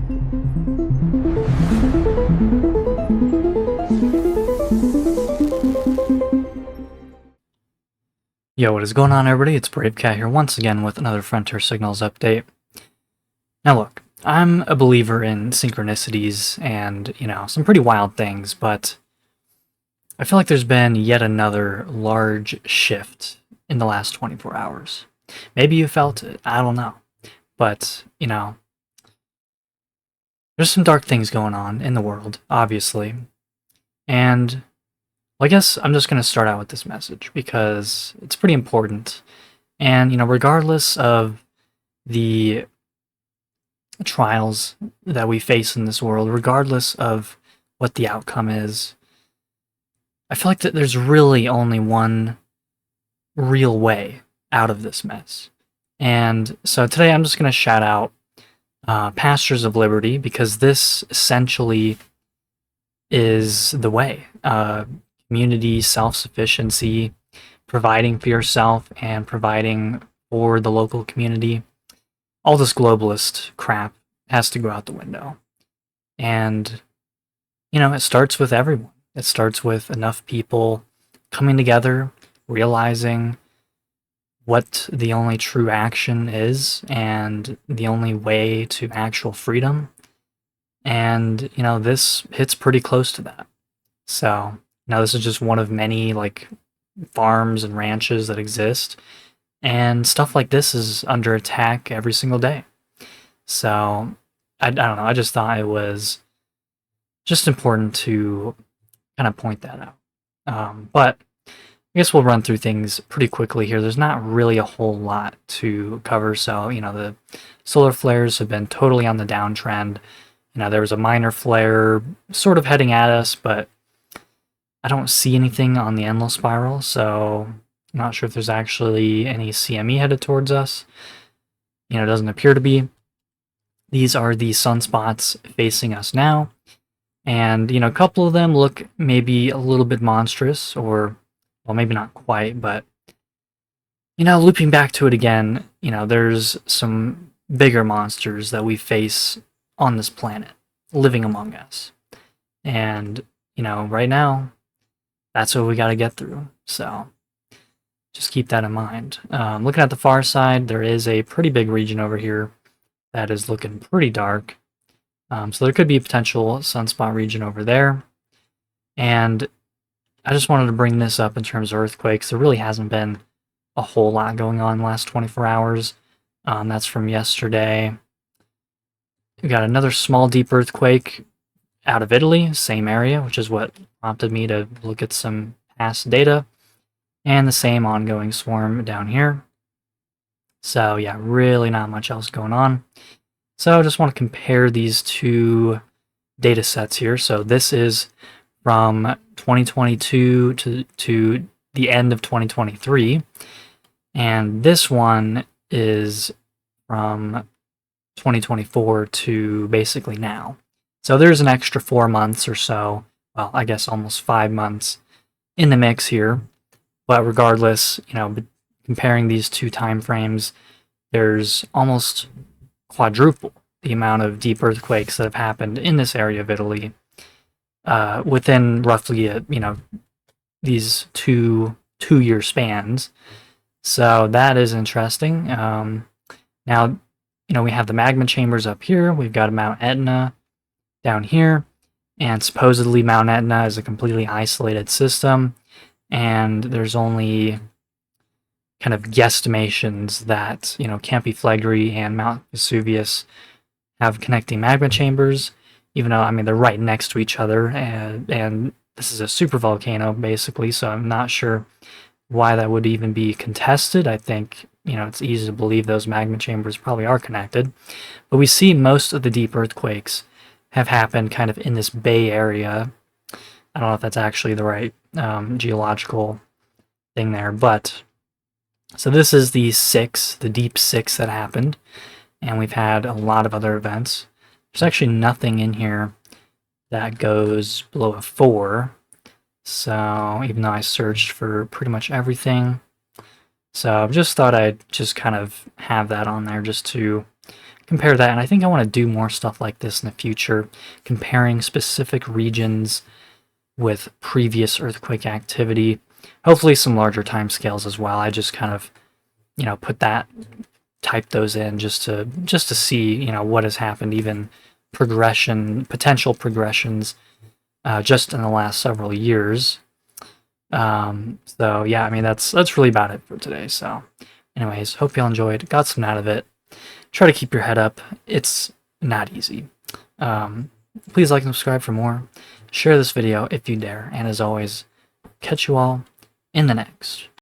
Yo, what is going on, everybody? It's Brave Cat here once again with another Frontier Signals update. Now look, I'm a believer in synchronicities and, some pretty wild things, but I feel like there's been yet another large shift in the last 24 hours. Maybe you felt it, I don't know. But, there's some dark things going on in the world, obviously. And well, I guess I'm just going to start out with this message because it's pretty important. And, regardless of the trials that we face in this world, regardless of what the outcome is, I feel like that there's really only one real way out of this mess. And so today I'm just going to shout out Pastures of Liberty because this essentially is the way. Community, self-sufficiency, providing for yourself and providing for the local community. All this globalist crap has to go out the window. And, it starts with everyone. It starts with enough people coming together, realizing what the only true action is and the only way to actual freedom. And, this hits pretty close to that. So, now this is just one of many, farms and ranches that exist. And stuff like this is under attack every single day. So, I don't know, I just thought it was just important to kind of point that out. But I guess we'll run through things pretty quickly here. There's not really a whole lot to cover. So, the solar flares have been totally on the downtrend. There was a minor flare sort of heading at us, but I don't see anything on the endless spiral, so I'm not sure if there's actually any CME headed towards us. It doesn't appear to be. These are the sunspots facing us now, and, a couple of them look maybe a little bit monstrous, or, well, maybe not quite, but, looping back to it again, there's some bigger monsters that we face on this planet, living among us. And, right now, that's what we got to get through. So just keep that in mind. Looking at the far side, there is a pretty big region over here that is looking pretty dark. So there could be a potential sunspot region over there. And I just wanted to bring this up in terms of earthquakes. There really hasn't been a whole lot going on in the last 24 hours. That's from yesterday. We got another small deep earthquake out of Italy, same area, which is what prompted me to look at some past data, and the same ongoing swarm down here. So yeah, really not much else going on. So I just want to compare these two data sets here. So this is from 2022 to the end of 2023, and this one is from 2024 to basically now. So there's an extra 4 months or so, well, I guess almost 5 months in the mix here. But regardless, comparing these two time frames, there's almost quadruple the amount of deep earthquakes that have happened in this area of Italy within roughly, these two-year spans. So that is interesting. Now, we have the magma chambers up here. We've got Mount Etna down here, and supposedly Mount Etna is a completely isolated system, and there's only kind of guesstimations that, Campi Flegrei and Mount Vesuvius have connecting magma chambers, even though, they're right next to each other, and this is a supervolcano, basically, so I'm not sure why that would even be contested. I think, it's easy to believe those magma chambers probably are connected, but we see most of the deep earthquakes have happened kind of in this Bay Area. I don't know if that's actually the right geological thing there, but so this is the deep six that happened, and we've had a lot of other events. There's actually nothing in here that goes below a 4, so even though I searched for pretty much everything, so I just thought I'd just kind of have that on there just to compare that. And I think I want to do more stuff like this in the future, comparing specific regions with previous earthquake activity. Hopefully some larger timescales as well. I just kind of, type those in just to see, what has happened, even potential progressions, just in the last several years. So yeah, I mean that's really about it for today. So anyways, hope y'all enjoyed, got something out of it. Try to keep your head up. It's not easy. Please like and subscribe for more. Share this video if you dare, and as always, catch you all in the next.